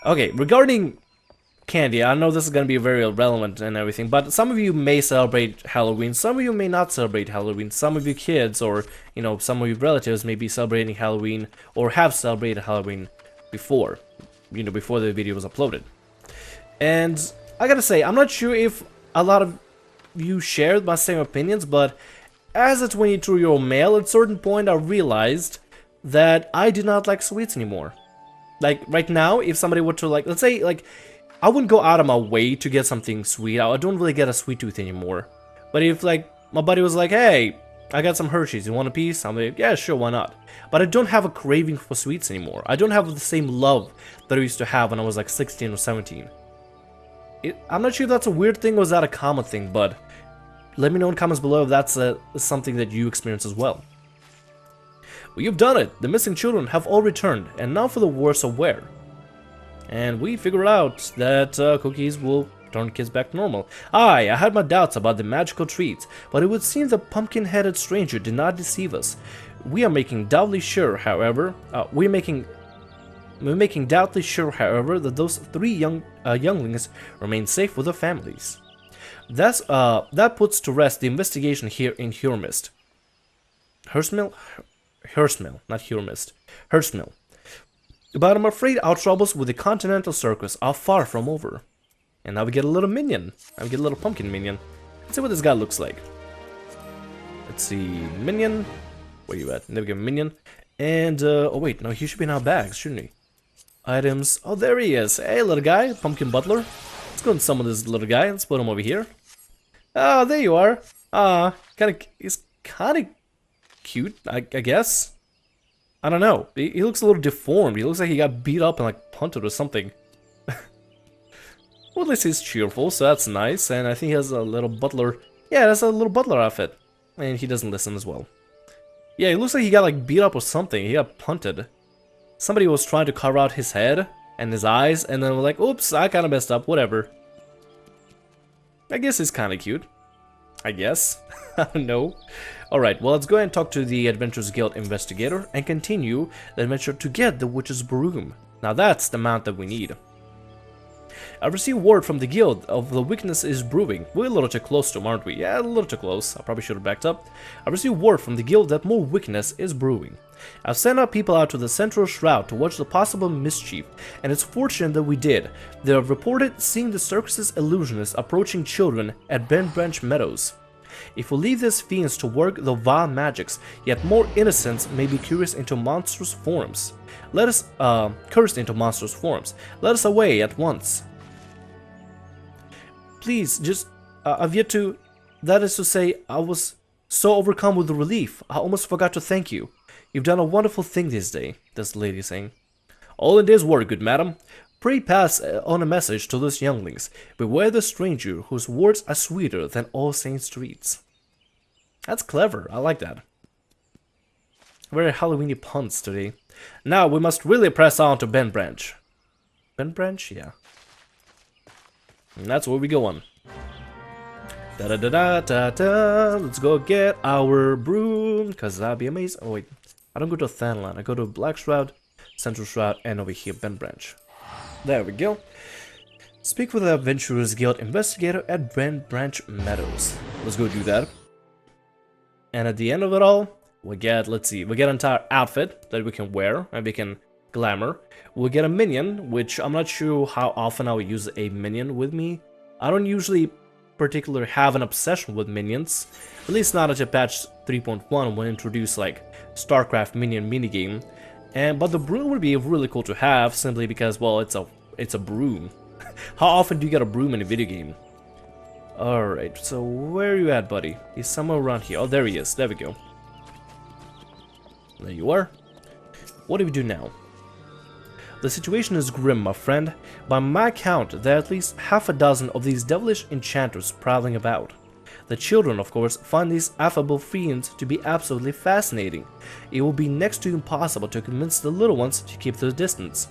Okay, regarding candy, I know this is gonna be very relevant and everything, but some of you may celebrate Halloween, some of you may not celebrate Halloween, some of you kids or, you know, some of your relatives may be celebrating Halloween or have celebrated Halloween before, you know, before the video was uploaded. And I gotta say, I'm not sure if a lot of you shared my same opinions, but as a 22-year-old male, at a certain point I realized that I did not like sweets anymore. Like, right now, if somebody were to, like, let's say, like, I wouldn't go out of my way to get something sweet. I don't really get a sweet tooth anymore. But if, like, my buddy was like, hey, I got some Hershey's, you want a piece? I'm like, yeah, sure, why not? But I don't have a craving for sweets anymore. I don't have the same love that I used to have when I was, like, 16 or 17. I'm not sure if that's a weird thing or is that a common thing, but let me know in the comments below if that's something that you experience as well. Well, you've done it! The missing children have all returned, and now for the worst of wear. And we figured out that cookies will turn kids back to normal. I had my doubts about the magical treats, but it would seem the pumpkin-headed stranger did not deceive us. We are making doubly sure, however, we're making doubly sure, however, that those three younglings remain safe with their families. That puts to rest the investigation here in Hurmist. Hersmill, not Hurmist. Hersmill. But I'm afraid our troubles with the Continental Circus are far from over. And now we get a little minion. Now we get a little pumpkin minion. Let's see what this guy looks like. Let's see, minion. Where you at? There we go, minion. And, oh wait, no, he should be in our bags, shouldn't he? Items. Oh, there he is. Hey, little guy, pumpkin butler. Let's go and summon this little guy. Let's put him over here. Ah, there you are. He's kind of cute, I guess. I don't know. He looks a little deformed. He looks like he got beat up and like punted or something. Well, at least he's cheerful, so that's nice. And I think he has a little butler. Yeah, that's a little butler outfit. And he doesn't listen as well. Yeah, he looks like he got like beat up or something. He got punted. Somebody was trying to carve out his head and his eyes, and then we're like, oops, I kind of messed up, whatever. I guess he's kind of cute. I guess. I don't know. Alright, well, let's go ahead and talk to the Adventurers Guild investigator and continue the adventure to get the witch's broom. Now that's the mount that we need. I received word from the guild of the weakness is brewing. We're a little too close to him, aren't we? Yeah, a little too close. I probably should have backed up. I received word from the guild that more weakness is brewing. I've sent our people out to the central shroud to watch the possible mischief, and it's fortunate that we did. They have reported seeing the circus's illusionists approaching children at Bent Branch Meadows. If we leave these fiends to work the vile magics, yet more innocents may be curious into monstrous forms. Let us, cursed into monstrous forms. Let us away at once. Please, just, I've yet to, that is to say, I was so overcome with relief, I almost forgot to thank you. You've done a wonderful thing this day, this lady saying. All in day's work, good madam. Pray pass on a message to those younglings. Beware the stranger whose words are sweeter than all saints' treats. That's clever, I like that. Very Halloweeny puns today. Now we must really press on to Bent Branch. Bent Branch? Yeah. And that's where we go on. Da da da da da da. Let's go get our broom, cause that'd be amazing. Oh wait, I don't go to Thanland. I go to Black Shroud, Central Shroud, and over here Bent Branch. There we go. Speak with the Adventurers Guild investigator at Bent Branch Meadows. Let's go do that. And at the end of it all, we get, let's see, we get an entire outfit that we can wear and we can glamour. We'll get a minion, which I'm not sure how often I will use a minion with me. I don't usually particularly have an obsession with minions, at least not until patch 3.1 when introduced like StarCraft minion minigame. But the broom would be really cool to have simply because, well, it's a broom. How often do you get a broom in a video game? Alright, so where are you at, buddy? He's somewhere around here. Oh, there he is. There we go. There you are. What do we do now? The situation is grim, my friend. By my count, there are at least half a dozen of these devilish enchanters prowling about. The children, of course, find these affable fiends to be absolutely fascinating. It will be next to impossible to convince the little ones to keep their distance.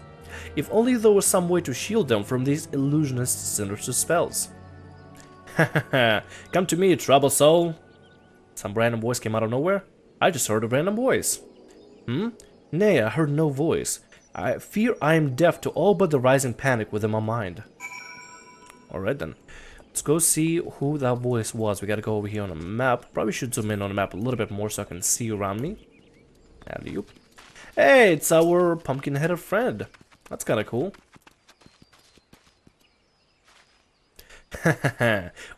If only there was some way to shield them from these illusionist sinister spells. Hahaha, come to me, trouble soul. Some random voice came out of nowhere. I just heard a random voice. Nay, I heard no voice. I fear I am deaf to all but the rising panic within my mind. Alright then. Let's go see who that voice was. We gotta go over here on a map. Probably should zoom in on the map a little bit more so I can see around me. Alley-oop. Hey, it's our pumpkin-headed friend. That's kinda cool.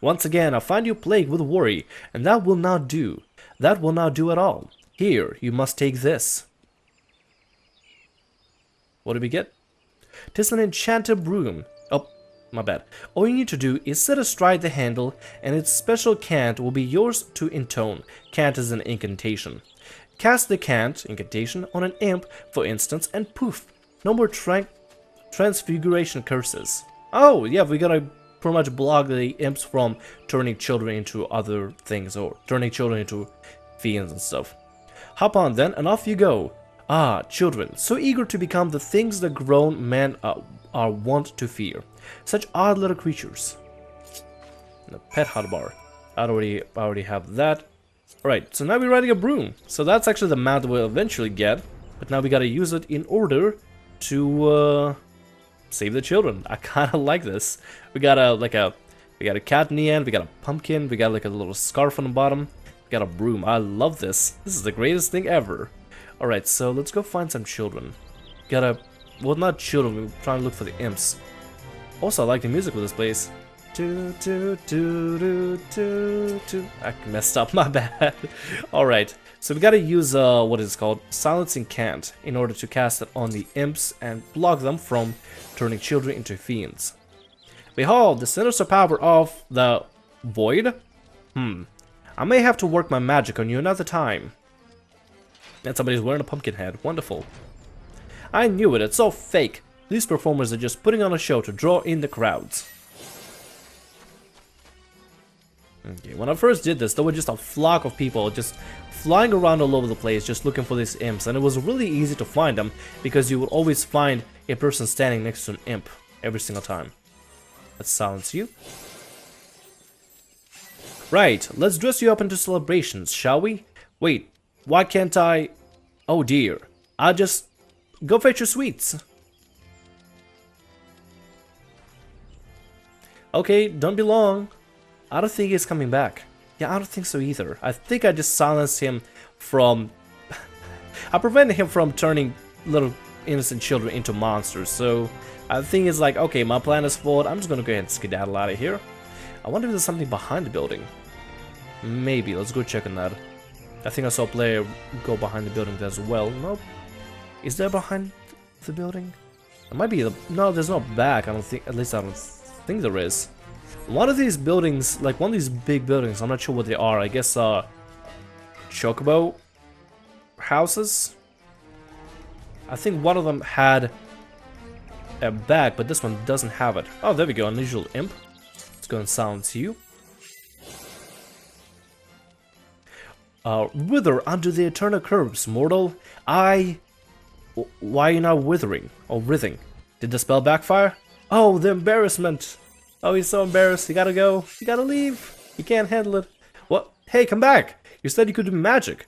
Once again, I find you plagued with worry, and that will not do. That will not do at all. Here, you must take this. What did we get? 'Tis an enchanted broom. Oh, my bad. All you need to do is sit astride the handle, and its special cant will be yours to intone. Cant is an incantation. Cast the cant, incantation, on an imp, for instance, and poof, no more transfiguration curses. Oh, yeah, we gotta pretty much block the imps from turning children into other things, or turning children into fiends and stuff. Hop on then, and off you go. Ah, children, so eager to become the things that grown men are wont to fear. Such odd little creatures. The pet hot bar. I already have that. Alright, so now we're riding a broom. So that's actually the mount we'll eventually get. But now we gotta use it in order to save the children. I kinda like this. We got a cat in the end, we got a pumpkin, we got like a little scarf on the bottom, we got a broom. I love this. This is the greatest thing ever. Alright, so let's go find some children. Well, not children, we're trying to look for the imps. Also, I like the music with this place. I messed up, my bad. Alright, so we gotta use, what is it called? Silencing Cant, in order to cast it on the imps and block them from turning children into fiends. Behold, the sinister power of the void? I may have to work my magic on you another time. And somebody's wearing a pumpkin head. Wonderful. I knew it, it's so fake. These performers are just putting on a show to draw in the crowds. Okay, when I first did this, there were just a flock of people just flying around all over the place just looking for these imps, and it was really easy to find them because you would always find a person standing next to an imp every single time. Let's silence you. Right, let's dress you up into celebrations, shall we? Wait, why can't I... Oh dear, I'll just go fetch your sweets. Okay, don't be long. I don't think he's coming back. Yeah, I don't think so either. I think I just silenced him from... I prevented him from turning little innocent children into monsters, so I think it's like, okay, my plan is flawed. I'm just gonna go ahead and skedaddle out of here. I wonder if there's something behind the building. Maybe, let's go check on that. I think I saw a player go behind the building as well. Nope. Is there behind the building? It might be the... No, there's no back, I don't think... At least I don't think there is. One of these buildings, like one of these big buildings, I'm not sure what they are. I guess, chocobo houses? I think one of them had a back, but this one doesn't have it. Oh, there we go, unusual imp. Let's go and silence you. Wither under the eternal curves, mortal. Why are you not withering? Or writhing? Did the spell backfire? Oh, the embarrassment! Oh, he's so embarrassed. You gotta go. You gotta leave. You can't handle it. What? Hey, come back! You said you could do magic.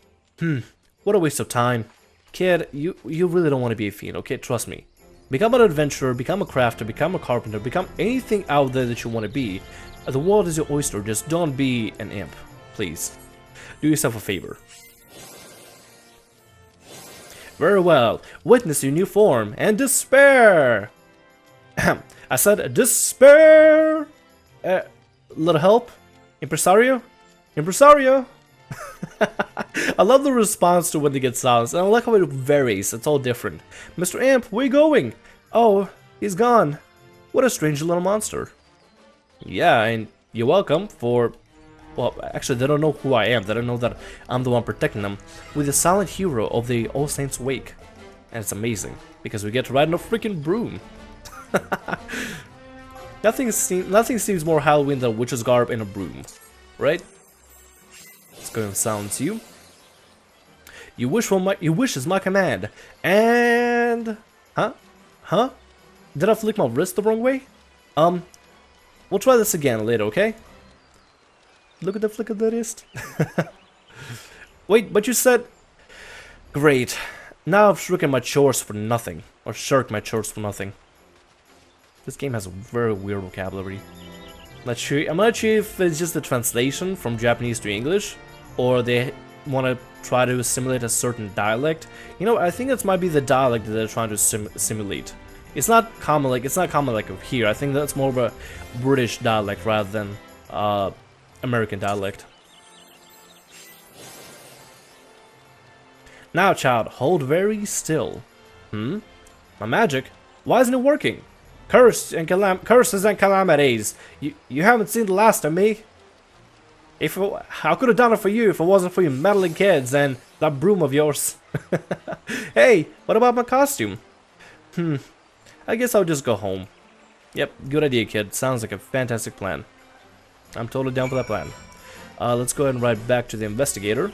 What a waste of time. Kid, you really don't want to be a fiend, okay? Trust me. Become an adventurer, become a crafter, become a carpenter, become anything out there that you want to be. The world is your oyster. Just don't be an imp. Please. Do yourself a favor. Very well. Witness your new form and despair! I said despair! Little help? Impresario? Impresario! I love the response to when they get silenced, and I like how it varies. It's all different. Mr. Imp, where you going? Oh, he's gone. What a strange little monster. Yeah, and you're welcome for... Well, actually, they don't know who I am. They don't know that I'm the one protecting them. We're the silent hero of the All Saints Wake. And it's amazing, because we get to ride on a freaking broom. Nothing seems more Halloween than a witch's garb and a broom, right? Let's go and silence you. You wish is my command, and huh? Did I flick my wrist the wrong way? We'll try this again later, okay? Look at the flick of the wrist. Wait, but you said... Great. Now I've shirked my chores for nothing. Or shirk my chores for nothing. This game has a very weird vocabulary. I'm not sure if it's just the translation from Japanese to English, or they want to try to simulate a certain dialect. You know, I think this might be the dialect that they're trying to simulate. It's not common like of here. I think that's more of a British dialect rather than American dialect. Now, child, hold very still. My magic? Why isn't it working? Curses and calamities. You haven't seen the last of me. I could have done it for you if it wasn't for you meddling kids and that broom of yours. Hey, what about my costume? I guess I'll just go home. Yep, good idea, kid. Sounds like a fantastic plan. I'm totally down for that plan. Let's go ahead and ride back to the investigator.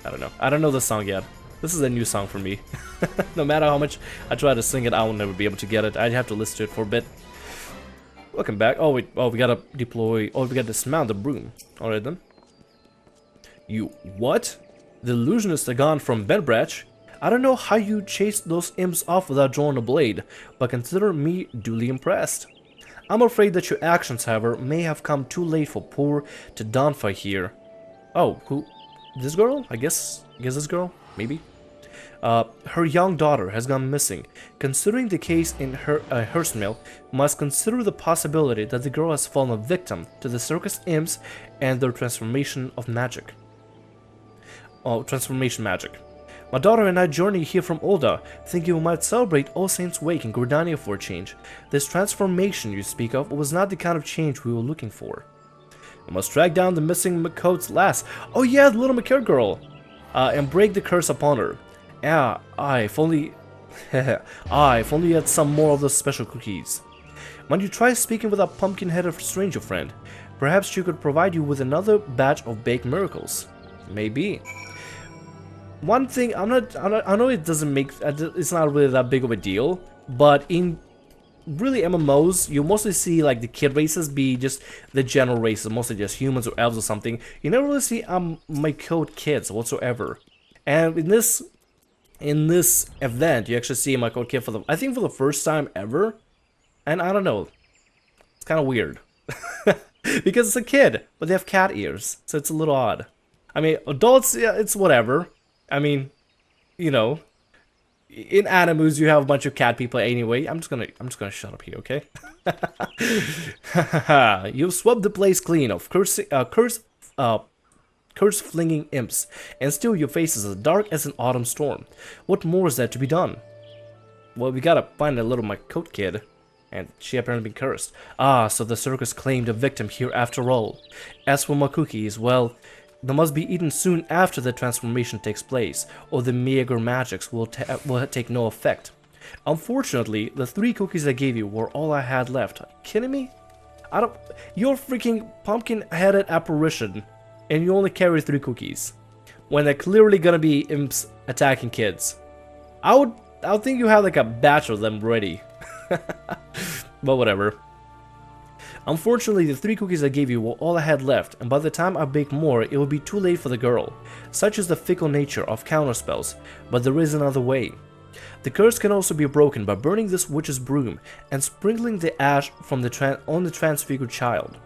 I don't know. I don't know this song yet. This is a new song for me. No matter how much I try to sing it, I will never be able to get it. I'd have to listen to it for a bit. Welcome back. Oh wait, we gotta deploy. Oh, we gotta dismount the broom. Alright then. You what? The illusionists are gone from Bedbratch. I don't know how you chased those imps off without drawing a blade, but consider me duly impressed. I'm afraid that your actions, however, may have come too late for poor Tadonfa here. Oh, who? This girl? I guess this girl? Maybe? Her young daughter has gone missing. Considering the case in Hurstmill, must consider the possibility that the girl has fallen victim to the circus imps and their transformation of magic. Oh, transformation magic. My daughter and I journey here from Olda, thinking we might celebrate All Saints' Wake in Gordania for a change. This transformation you speak of was not the kind of change we were looking for. We must track down the missing Miqo'te's lass. Oh yeah, the little Miqo'te girl! And break the curse upon her. Yeah, if only you had some more of those special cookies. When you try speaking with a pumpkin-headed stranger friend, perhaps she could provide you with another batch of baked miracles. Maybe. One thing, I know it doesn't make, it's not really that big of a deal, but in really MMOs, you mostly see like the kid races be just the general races, mostly just humans or elves or something. You never really see Miqo'te kids whatsoever. And in this event, you actually see a Miqo'te kid for the first time ever. And I don't know, it's kind of weird. Because it's a kid, but they have cat ears, so it's a little odd. I mean, adults, yeah, it's whatever. I mean, you know, in animus you have a bunch of cat people anyway. I'm just gonna shut up here, okay? You've swept the place clean of curse-flinging imps, and still your face is as dark as an autumn storm. What more is there to be done? Well, we gotta find a little Miqo'te kid, and she apparently been cursed. Ah, so the circus claimed a victim here after all. As for my cookies, well, they must be eaten soon after the transformation takes place, or the meager magics will take no effect. Unfortunately, the 3 cookies I gave you were all I had left. Are you kidding me? You're freaking pumpkin-headed apparition, and you only carry 3 cookies, when they're clearly gonna be imps attacking kids. I would think you have like a batch of them ready. But whatever. Unfortunately, the 3 cookies I gave you were all I had left, and by the time I bake more, it will be too late for the girl. Such is the fickle nature of counterspells, but there is another way. The curse can also be broken by burning this witch's broom and sprinkling the ash from on the transfigured child.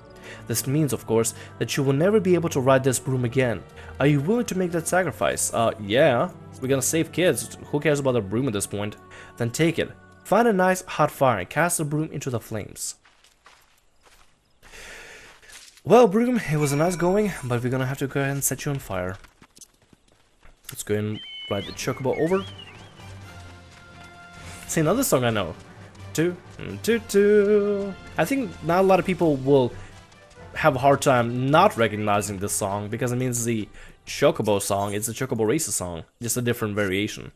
This means, of course, that you will never be able to ride this broom again. Are you willing to make that sacrifice? Yeah. We're gonna save kids. Who cares about the broom at this point? Then take it. Find a nice hot fire and cast the broom into the flames. Well, broom, it was a nice going, but we're gonna have to go ahead and set you on fire. Let's go ahead and ride the chocobo over. See, another song I know. I think not a lot of people will have a hard time not recognizing this song, because it means the chocobo song. It's the chocobo races song, just a different variation.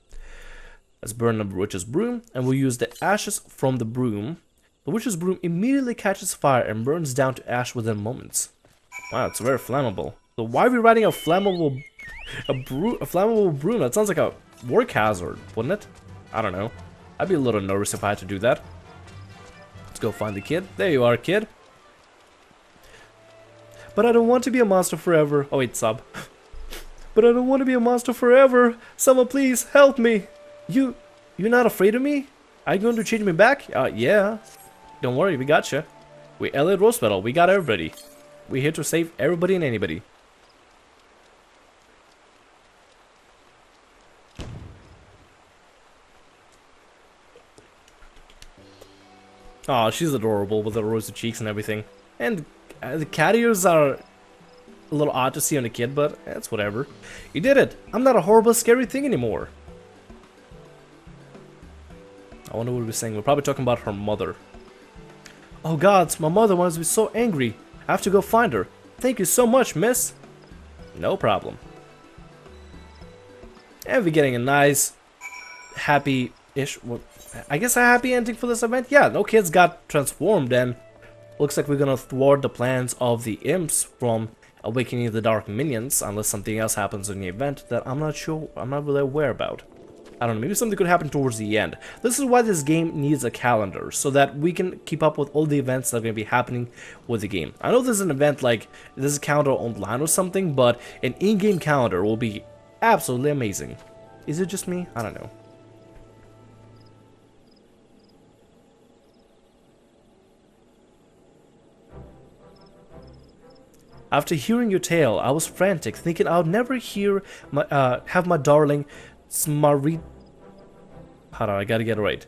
Let's burn the witch's broom, and we'll use the ashes from the broom. The witch's broom immediately catches fire and burns down to ash within moments. Wow, it's very flammable. So why are we riding a flammable broom? That sounds like a work hazard, wouldn't it? I don't know. I'd be a little nervous if I had to do that. Let's go find the kid. There you are, kid. But I don't want to be a monster forever. Oh wait, sub. But I don't want to be a monster forever. Someone please help me. You're not afraid of me? Are you going to change me back? Yeah. Don't worry, we got you. We Elliot Rosepetal, we got everybody. We're here to save everybody and anybody. Oh, she's adorable with the rosy cheeks and everything. And the cat ears are a little odd to see on a kid, but it's whatever. You did it! I'm not a horrible, scary thing anymore. I wonder what we're saying. We're probably talking about her mother. Oh gods, my mother wants to be so angry. I have to go find her. Thank you so much, miss. No problem. And we're getting a nice, happy-ish, well, I guess a happy ending for this event. Yeah, no kids got transformed, and looks like we're gonna thwart the plans of the imps from awakening the dark minions, unless something else happens in the event that I'm not sure, I'm not really aware about. I don't know, maybe something could happen towards the end. This is why this game needs a calendar, so that we can keep up with all the events that are going to be happening with the game. I know there's an event like, there's a calendar online or something, but an in-game calendar will be absolutely amazing. Is it just me? I don't know. After hearing your tale, I was frantic, thinking I would never have my darling Tmarita. Hold on, I gotta get it right.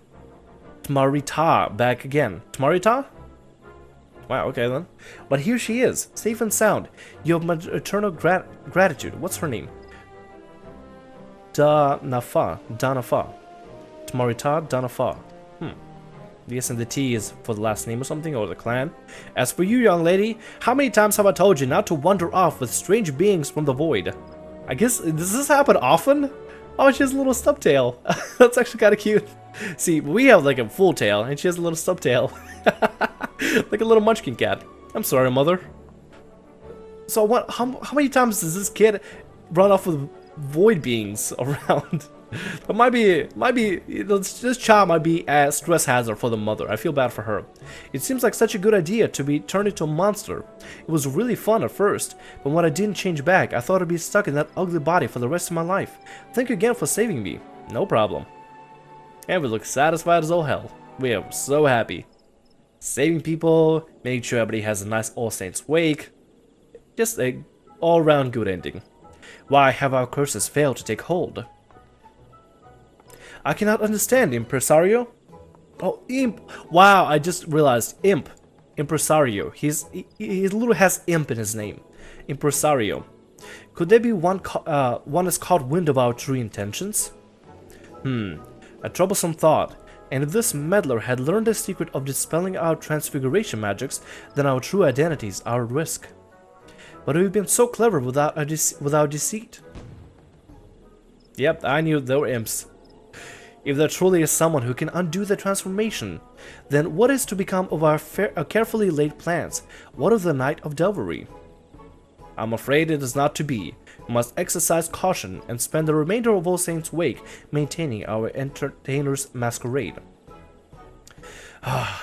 Tmarita back again. Tmarita? Wow, okay then. But here she is, safe and sound. You have my eternal gratitude. What's her name? Danafa. Tmarita Danafa. The S and the T is for the last name or something, or the clan. As for you, young lady, how many times have I told you not to wander off with strange beings from the void? I guess, does this happen often? Oh, she has a little stub tail. That's actually kind of cute. See, we have like a full tail, and she has a little stub tail. Like a little munchkin cat. I'm sorry, mother. So what? How many times does this kid run off with void beings around? But this child might be a stress hazard for the mother. I feel bad for her. It seems like such a good idea to be turned into a monster. It was really fun at first, but when I didn't change back, I thought I'd be stuck in that ugly body for the rest of my life. Thank you again for saving me. No problem. And we look satisfied as all hell. We are so happy. Saving people, making sure everybody has a nice All Saints wake. Just a all-round good ending. Why have our curses failed to take hold? I cannot understand, impresario. Oh, imp. Wow, I just realized, imp. Impresario. He literally has imp in his name. Impresario. Could there be one that's caught wind of our true intentions? A troublesome thought. And if this meddler had learned the secret of dispelling our transfiguration magics, then our true identities are at risk. But we've been so clever without deceit. Yep, I knew they were imps. If there truly is someone who can undo the transformation, then what is to become of our carefully laid plans? What of the Night of Delvery? I'm afraid it is not to be. We must exercise caution and spend the remainder of All Saints' wake maintaining our entertainer's masquerade.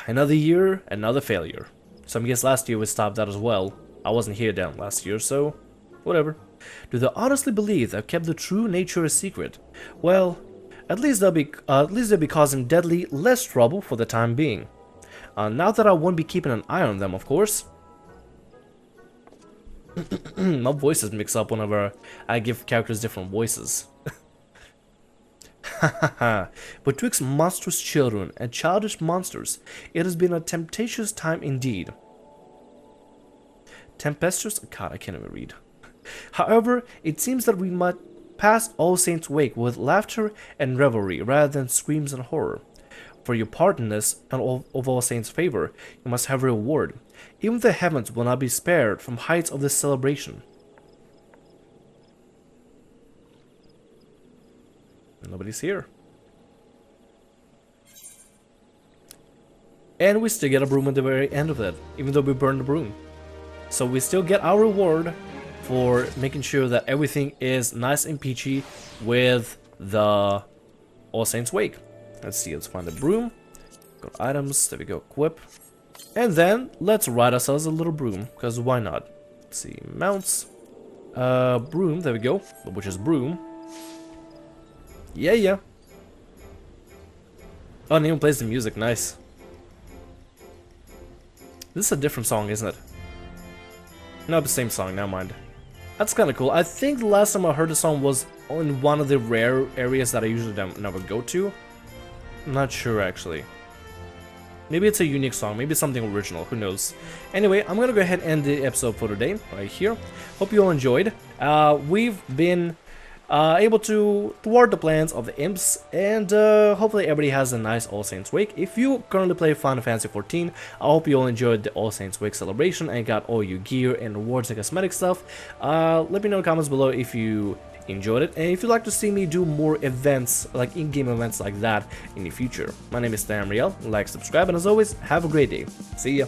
Another year, another failure. So I guess last year we stopped that as well. I wasn't here down last year, so whatever. Do they honestly believe they've kept the true nature a secret? Well, at least they'll be causing deadly less trouble for the time being. Now that I won't be keeping an eye on them, of course. My voices mix up whenever I give characters different voices. Betwixt monstrous children and childish monsters, it has been a tempestuous time indeed. Tempestuous? God, I can't even read. However, it seems that we might pass All Saints' wake with laughter and revelry rather than screams and horror. For your part in this and of All Saints' favor, you must have a reward. Even the heavens will not be spared from heights of this celebration. Nobody's here. And we still get a broom at the very end of it, even though we burned the broom. So we still get our reward for making sure that everything is nice and peachy with the All Saints Wake. Let's see, let's find the broom. Go to items, there we go, equip. And then let's ride ourselves a little broom, because why not? Let's see, mounts. Broom, there we go, which is broom. Yeah, yeah. Oh, and even plays the music, nice. This is a different song, isn't it? No, the same song, never mind. That's kind of cool. I think the last time I heard the song was in one of the rare areas that I usually never go to. I'm not sure, actually. Maybe it's a unique song, maybe it's something original, who knows. Anyway, I'm gonna go ahead and end the episode for today, right here. Hope you all enjoyed. We've been able to thwart the plans of the imps, and hopefully everybody has a nice All Saints Week. If you currently play Final Fantasy XIV, I hope you all enjoyed the All Saints Week celebration and got all your gear and rewards and cosmetic stuff. Let me know in the comments below if you enjoyed it, and if you'd like to see me do more events, like in-game events like that in the future. My name is Tamriel, like, subscribe, and as always, have a great day. See ya!